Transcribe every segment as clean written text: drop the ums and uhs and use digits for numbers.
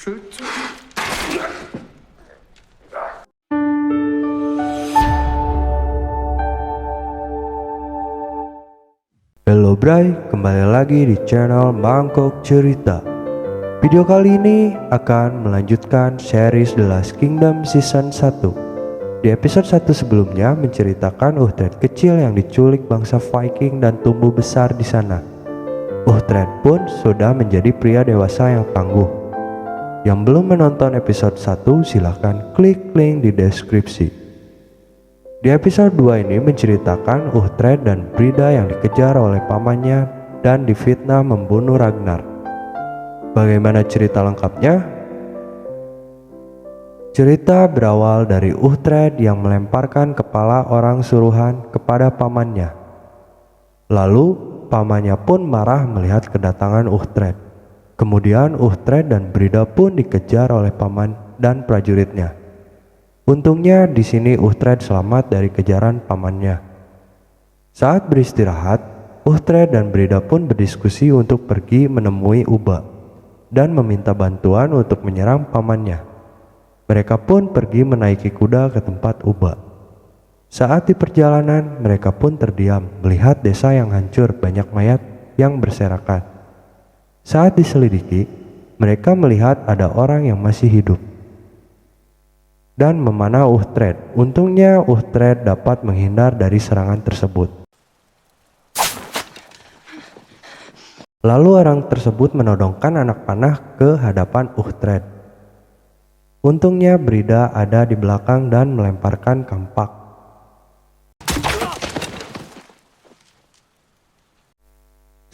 Shoot. Halo Bray, kembali lagi di channel Mangkok Cerita. Video kali ini akan melanjutkan series The Last Kingdom Season 1. Di episode 1 sebelumnya menceritakan Uhtred kecil yang diculik bangsa Viking dan tumbuh besar di sana. Uhtred pun sudah menjadi pria dewasa yang tangguh. Yang belum menonton episode 1 silahkan klik link di deskripsi. Di episode 2 ini menceritakan Uhtred dan Brida yang dikejar oleh pamannya dan difitnah membunuh Ragnar. Bagaimana cerita lengkapnya? Cerita berawal dari Uhtred yang melemparkan kepala orang suruhan kepada pamannya. Lalu pamannya pun marah melihat kedatangan Uhtred. Kemudian Uhtred dan Brida pun dikejar oleh paman dan prajuritnya. Untungnya di sini Uhtred selamat dari kejaran pamannya. Saat beristirahat, Uhtred dan Brida pun berdiskusi untuk pergi menemui Ubba dan meminta bantuan untuk menyerang pamannya. Mereka pun pergi menaiki kuda ke tempat Ubba. Saat di perjalanan, mereka pun terdiam melihat desa yang hancur, banyak mayat yang berserakan. Saat diselidiki, mereka melihat ada orang yang masih hidup dan memanah Uhtred. Untungnya Uhtred dapat menghindar dari serangan tersebut. Lalu orang tersebut menodongkan anak panah ke hadapan Uhtred. Untungnya Brida ada di belakang dan melemparkan kampak.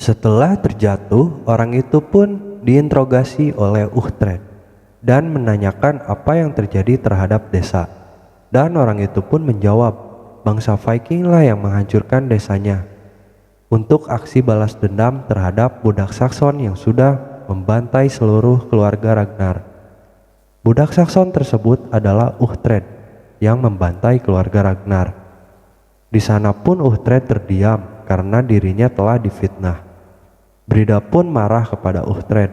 Setelah terjatuh, orang itu pun diinterogasi oleh Uhtred dan menanyakan apa yang terjadi terhadap desa. Dan orang itu pun menjawab, bangsa Viking lah yang menghancurkan desanya untuk aksi balas dendam terhadap budak Saxon yang sudah membantai seluruh keluarga Ragnar. Budak Saxon tersebut adalah Uhtred yang membantai keluarga Ragnar. Di sana pun Uhtred terdiam karena dirinya telah difitnah. Brida pun marah kepada Uhtred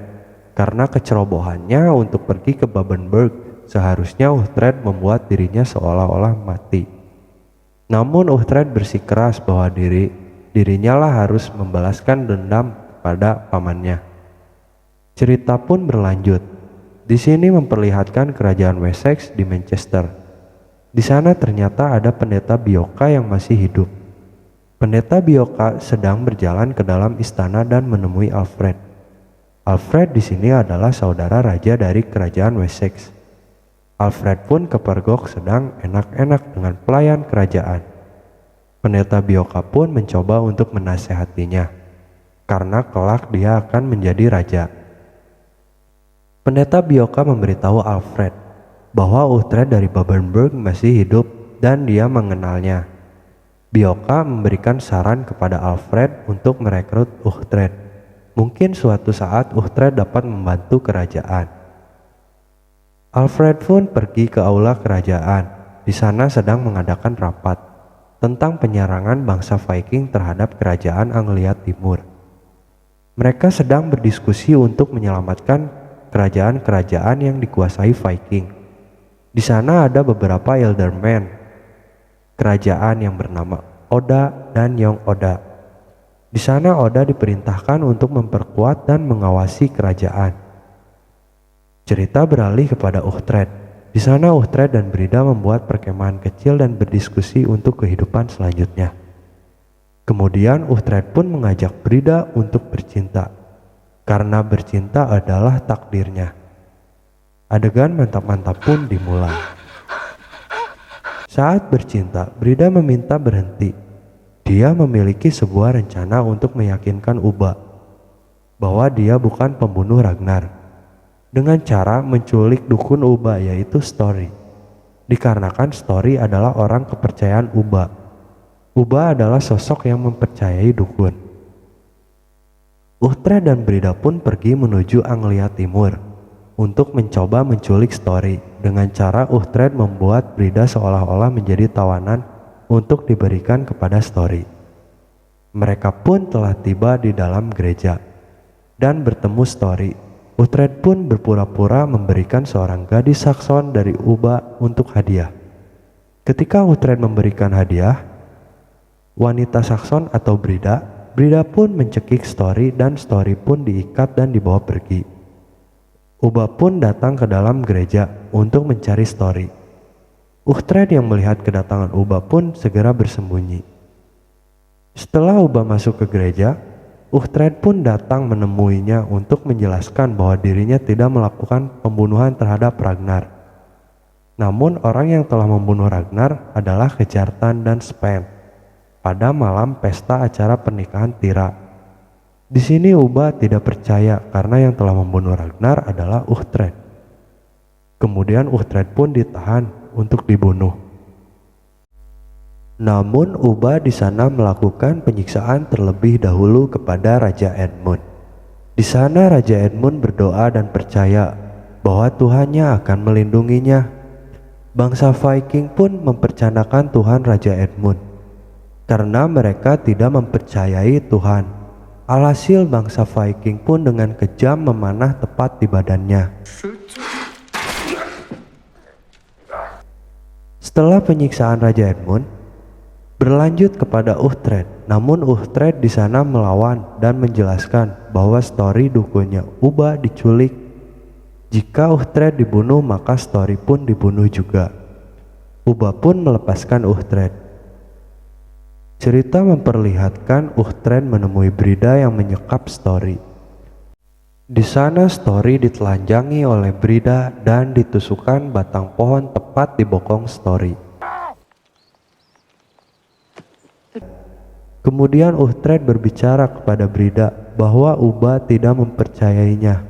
karena kecerobohannya untuk pergi ke Babenberg. Seharusnya Uhtred membuat dirinya seolah-olah mati. Namun Uhtred bersikeras bahwa dirinya lah harus membalaskan dendam pada pamannya. Cerita pun berlanjut. Di sini memperlihatkan kerajaan Wessex di Manchester. Di sana ternyata ada pendeta Bioka yang masih hidup. Pendeta Bioka sedang berjalan ke dalam istana dan menemui Alfred. Alfred di sini adalah saudara raja dari kerajaan Wessex. Alfred pun kepergok sedang enak-enak dengan pelayan kerajaan. Pendeta Bioka pun mencoba untuk menasehatinya, karena kelak dia akan menjadi raja. Pendeta Bioka memberitahu Alfred bahwa Uhtred dari Babenberg masih hidup dan dia mengenalnya. Bioka memberikan saran kepada Alfred untuk merekrut Uhtred. Mungkin suatu saat Uhtred dapat membantu kerajaan. Alfred pun pergi ke aula kerajaan. Di sana sedang mengadakan rapat tentang penyerangan bangsa Viking terhadap kerajaan Anglia Timur. Mereka sedang berdiskusi untuk menyelamatkan kerajaan-kerajaan yang dikuasai Viking. Di sana ada beberapa Eldermen, kerajaan yang bernama Oda dan Yong Oda. Di sana Oda diperintahkan untuk memperkuat dan mengawasi kerajaan. Cerita beralih kepada Uhtred. Di sana Uhtred dan Brida membuat perkemahan kecil dan berdiskusi untuk kehidupan selanjutnya. Kemudian Uhtred pun mengajak Brida untuk bercinta, karena bercinta adalah takdirnya. Adegan mantap-mantap pun dimulai. Saat bercinta, Brida meminta berhenti. Dia memiliki sebuah rencana untuk meyakinkan Ubba bahwa dia bukan pembunuh Ragnar dengan cara menculik dukun Ubba, yaitu Story. Dikarenakan Story adalah orang kepercayaan Ubba. Ubba adalah sosok yang mempercayai dukun. Uhtred dan Brida pun pergi menuju Anglia Timur untuk mencoba menculik Story. Dengan cara Uhtred membuat Brida seolah-olah menjadi tawanan untuk diberikan kepada Story. Mereka pun telah tiba di dalam gereja dan bertemu Story. Uhtred pun berpura-pura memberikan seorang gadis Sakson dari Uba untuk hadiah. Ketika Uhtred memberikan hadiah, wanita Sakson atau Brida pun mencekik Story dan Story pun diikat dan dibawa pergi. Uba pun datang ke dalam gereja untuk mencari Story. Uhtred yang melihat kedatangan Uba pun segera bersembunyi. Setelah Uba masuk ke gereja, Uhtred pun datang menemuinya untuk menjelaskan bahwa dirinya tidak melakukan pembunuhan terhadap Ragnar. Namun orang yang telah membunuh Ragnar adalah Kjartan dan Sven pada malam pesta acara pernikahan Thyra. Di sini Uba tidak percaya karena yang telah membunuh Ragnar adalah Uhtred. Kemudian Uhtred pun ditahan untuk dibunuh. Namun Uba di sana melakukan penyiksaan terlebih dahulu kepada Raja Edmund. Di sana Raja Edmund berdoa dan percaya bahwa Tuhannya akan melindunginya. Bangsa Viking pun mempercanakan Tuhan Raja Edmund karena mereka tidak mempercayai Tuhan. Alhasil bangsa Viking pun dengan kejam memanah tepat di badannya. Setelah penyiksaan Raja Edmund berlanjut kepada Uhtred, namun Uhtred di sana melawan dan menjelaskan bahwa Story dukunnya Uba diculik. Jika Uhtred dibunuh maka Story pun dibunuh juga. Uba pun melepaskan Uhtred. Cerita memperlihatkan Uhtred menemui Brida yang menyekap Story. Di sana Story ditelanjangi oleh Brida dan ditusukkan batang pohon tepat di bokong Story. Kemudian Uhtred berbicara kepada Brida bahwa Uba tidak mempercayainya.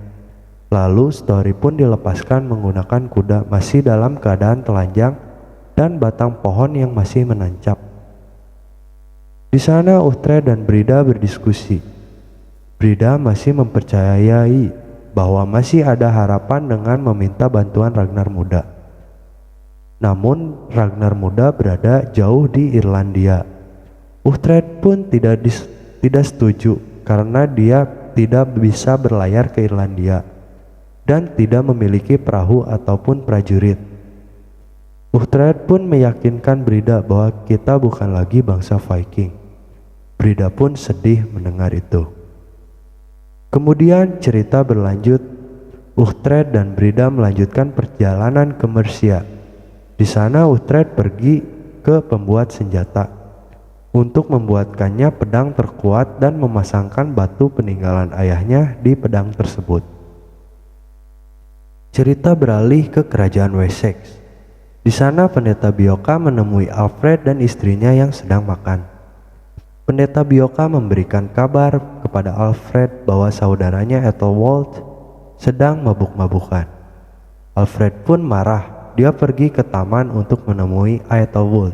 Lalu Story pun dilepaskan menggunakan kuda masih dalam keadaan telanjang dan batang pohon yang masih menancap. Di sana Uhtred dan Brida berdiskusi. Brida masih mempercayai bahwa masih ada harapan dengan meminta bantuan Ragnar Muda. Namun Ragnar Muda berada jauh di Irlandia. Uhtred pun tidak setuju karena dia tidak bisa berlayar ke Irlandia dan tidak memiliki perahu ataupun prajurit. Uhtred pun meyakinkan Brida bahwa kita bukan lagi bangsa Viking. Brida pun sedih mendengar itu. Kemudian cerita berlanjut. Uhtred dan Brida melanjutkan perjalanan ke Mercia. Di sana Uhtred pergi ke pembuat senjata untuk membuatkannya pedang terkuat dan memasangkan batu peninggalan ayahnya di pedang tersebut. Cerita beralih ke kerajaan Wessex. Di sana pendeta Bioka menemui Alfred dan istrinya yang sedang makan. Pendeta Bioka memberikan kabar kepada Alfred bahwa saudaranya Ethelwald sedang mabuk-mabukan. Alfred pun marah. Dia pergi ke taman untuk menemui Ethelwald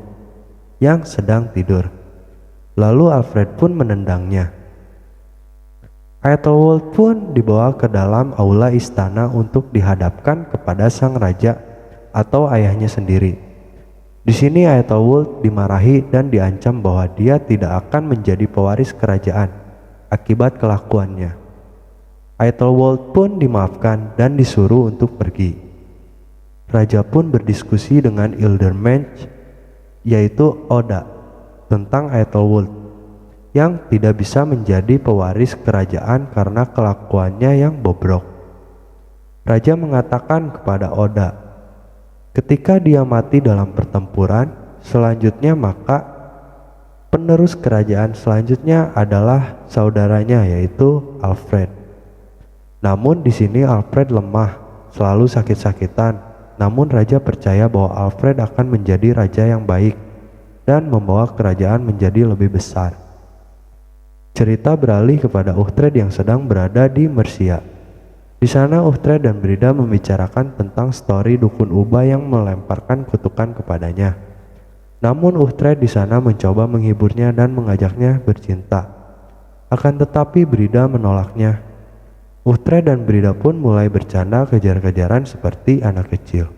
yang sedang tidur. Lalu Alfred pun menendangnya. Ethelwald pun dibawa ke dalam aula istana untuk dihadapkan kepada sang raja atau ayahnya sendiri. Di sini Ethelwald dimarahi dan diancam bahwa dia tidak akan menjadi pewaris kerajaan akibat kelakuannya. Ethelwald pun dimaafkan dan disuruh untuk pergi. Raja pun berdiskusi dengan Ildermench, yaitu Oda, tentang Ethelwald yang tidak bisa menjadi pewaris kerajaan karena kelakuannya yang bobrok. Raja mengatakan kepada Oda, ketika dia mati dalam pertempuran selanjutnya maka penerus kerajaan selanjutnya adalah saudaranya yaitu Alfred. Namun di sini Alfred lemah, selalu sakit-sakitan. Namun raja percaya bahwa Alfred akan menjadi raja yang baik dan membawa kerajaan menjadi lebih besar. Cerita beralih kepada Uhtred yang sedang berada di Mercia. Di sana Uhtred dan Brida membicarakan tentang Story dukun Uba yang melemparkan kutukan kepadanya. Namun Uhtred di sana mencoba menghiburnya dan mengajaknya bercinta. Akan tetapi Brida menolaknya. Uhtred dan Brida pun mulai bercanda kejar-kejaran seperti anak kecil.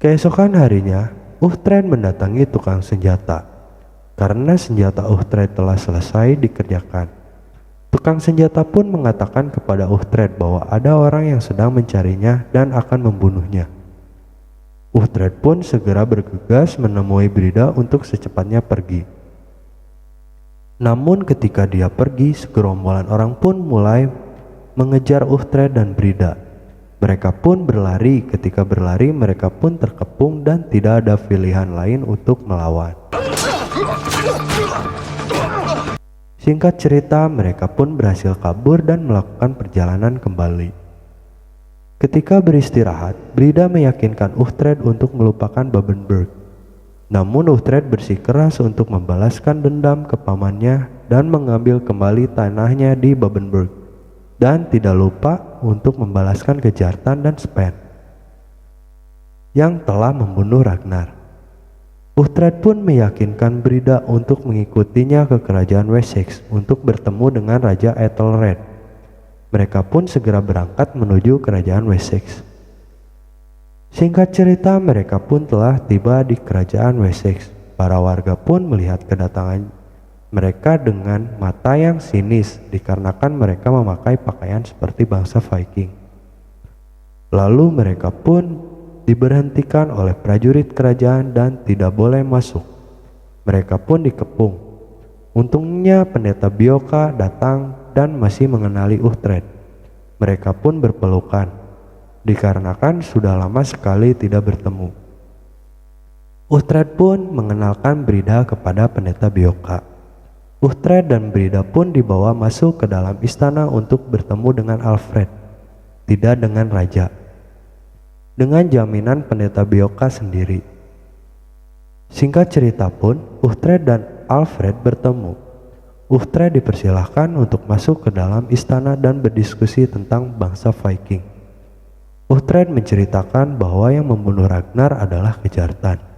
Keesokan harinya, Uhtred mendatangi tukang senjata. Karena senjata Uhtred telah selesai dikerjakan. Tukang senjata pun mengatakan kepada Uhtred bahwa ada orang yang sedang mencarinya dan akan membunuhnya. Uhtred pun segera bergegas menemui Brida untuk secepatnya pergi. Namun ketika dia pergi, segerombolan orang pun mulai mengejar Uhtred dan Brida. Mereka pun berlari. Ketika berlari, mereka pun terkepung dan tidak ada pilihan lain untuk melawan. Singkat cerita, mereka pun berhasil kabur dan melakukan perjalanan kembali. Ketika beristirahat, Brida meyakinkan Uhtred untuk melupakan Babenberg. Namun Uhtred bersikeras untuk membalaskan dendam ke pamannya dan mengambil kembali tanahnya di Babenberg, dan tidak lupa untuk membalaskan ke Jartan dan Sven yang telah membunuh Ragnar. Uhtred pun meyakinkan Brida untuk mengikutinya ke kerajaan Wessex untuk bertemu dengan Raja Ethelred. Mereka pun segera berangkat menuju kerajaan Wessex. Singkat cerita, mereka pun telah tiba di kerajaan Wessex. Para warga pun melihat kedatangan mereka dengan mata yang sinis dikarenakan mereka memakai pakaian seperti bangsa Viking. Lalu mereka pun diberhentikan oleh prajurit kerajaan dan tidak boleh masuk. Mereka pun dikepung. Untungnya pendeta Bioka datang dan masih mengenali Uhtred. Mereka pun berpelukan, dikarenakan sudah lama sekali tidak bertemu. Uhtred pun mengenalkan Brida kepada pendeta Bioka. Uhtred dan Brida pun dibawa masuk ke dalam istana untuk bertemu dengan Alfred, tidak dengan raja, dengan jaminan pendeta Bioka sendiri. Singkat cerita pun, Uhtred dan Alfred bertemu. Uhtred dipersilahkan untuk masuk ke dalam istana dan berdiskusi tentang bangsa Viking. Uhtred menceritakan bahwa yang membunuh Ragnar adalah Jartan.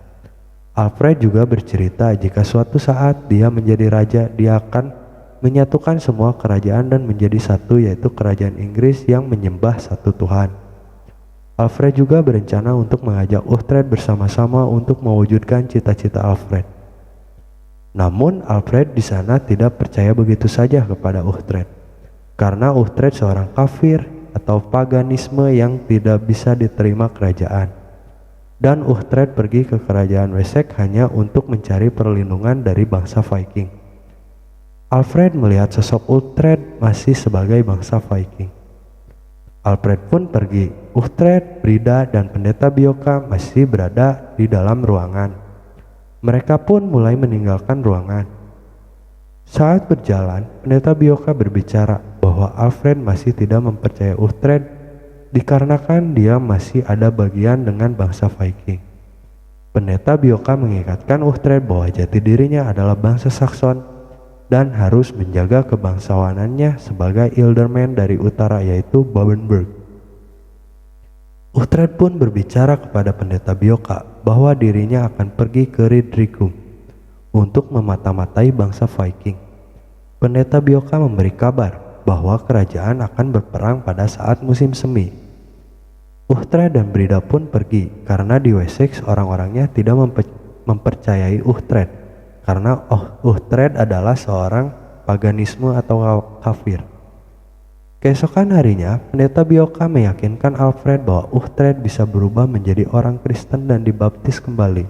Alfred juga bercerita jika suatu saat dia menjadi raja, dia akan menyatukan semua kerajaan dan menjadi satu, yaitu kerajaan Inggris yang menyembah satu Tuhan. Alfred juga berencana untuk mengajak Uhtred bersama-sama untuk mewujudkan cita-cita Alfred. Namun Alfred di sana tidak percaya begitu saja kepada Uhtred, karena Uhtred seorang kafir atau paganisme yang tidak bisa diterima kerajaan. Dan Uhtred pergi ke kerajaan Wessex hanya untuk mencari perlindungan dari bangsa Viking. Alfred melihat sosok Uhtred masih sebagai bangsa Viking. Alfred pun pergi. Uhtred, Brida, dan pendeta Bioka masih berada di dalam ruangan. Mereka pun mulai meninggalkan ruangan. Saat berjalan, pendeta Bioka berbicara bahwa Alfred masih tidak mempercayai Uhtred dikarenakan dia masih ada bagian dengan bangsa Viking. Pendeta Bioka mengingatkan Uhtred bahwa jati dirinya adalah bangsa Saxon dan harus menjaga kebangsawanannya sebagai Ealdorman dari utara, yaitu Babenberg. Uhtred pun berbicara kepada pendeta Bioka bahwa dirinya akan pergi ke Ridricum untuk memata-matai bangsa Viking. Pendeta Bioka memberi kabar bahwa kerajaan akan berperang pada saat musim semi. Uhtred dan Brida pun pergi karena di Wessex orang-orangnya tidak mempercayai Uhtred, karena Uhtred adalah seorang paganisme atau kafir. Keesokan harinya, pendeta Bioka meyakinkan Alfred bahwa Uhtred bisa berubah menjadi orang Kristen dan dibaptis kembali.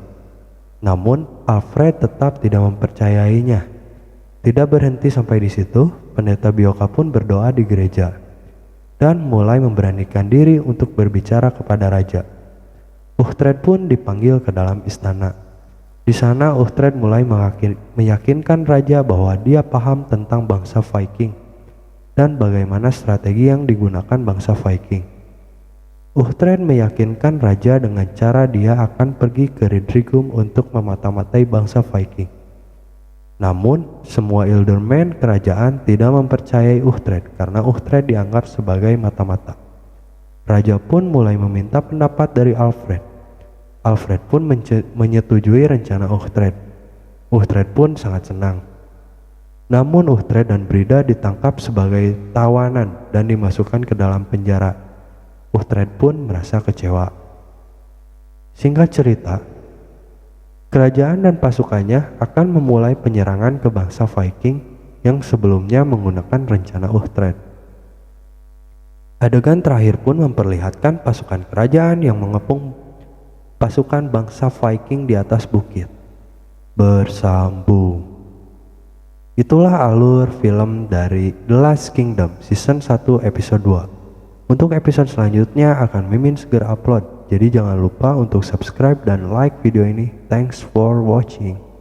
Namun, Alfred tetap tidak mempercayainya. Tidak berhenti sampai di situ, pendeta Bioka pun berdoa di gereja dan mulai memberanikan diri untuk berbicara kepada raja. Uhtred pun dipanggil ke dalam istana. Di sana Uhtred mulai meyakinkan raja bahwa dia paham tentang bangsa Viking dan bagaimana strategi yang digunakan bangsa Viking. Uhtred meyakinkan raja dengan cara dia akan pergi ke Ridricum untuk memata-matai bangsa Viking. Namun, semua Ealdorman kerajaan tidak mempercayai Uhtred karena Uhtred dianggap sebagai mata-mata. Raja pun mulai meminta pendapat dari Alfred. Alfred pun menyetujui rencana Uhtred. Uhtred pun sangat senang. Namun Uhtred dan Brida ditangkap sebagai tawanan dan dimasukkan ke dalam penjara. Uhtred pun merasa kecewa. Singkat cerita, kerajaan dan pasukannya akan memulai penyerangan ke bangsa Viking yang sebelumnya menggunakan rencana Uhtred. Adegan terakhir pun memperlihatkan pasukan kerajaan yang mengepung pasukan bangsa Viking di atas bukit. Bersambung. Itulah alur film dari The Last Kingdom Season 1 episode 2. Untuk episode selanjutnya akan Mimin segera upload. Jadi jangan lupa untuk subscribe dan like video ini. Thanks for watching.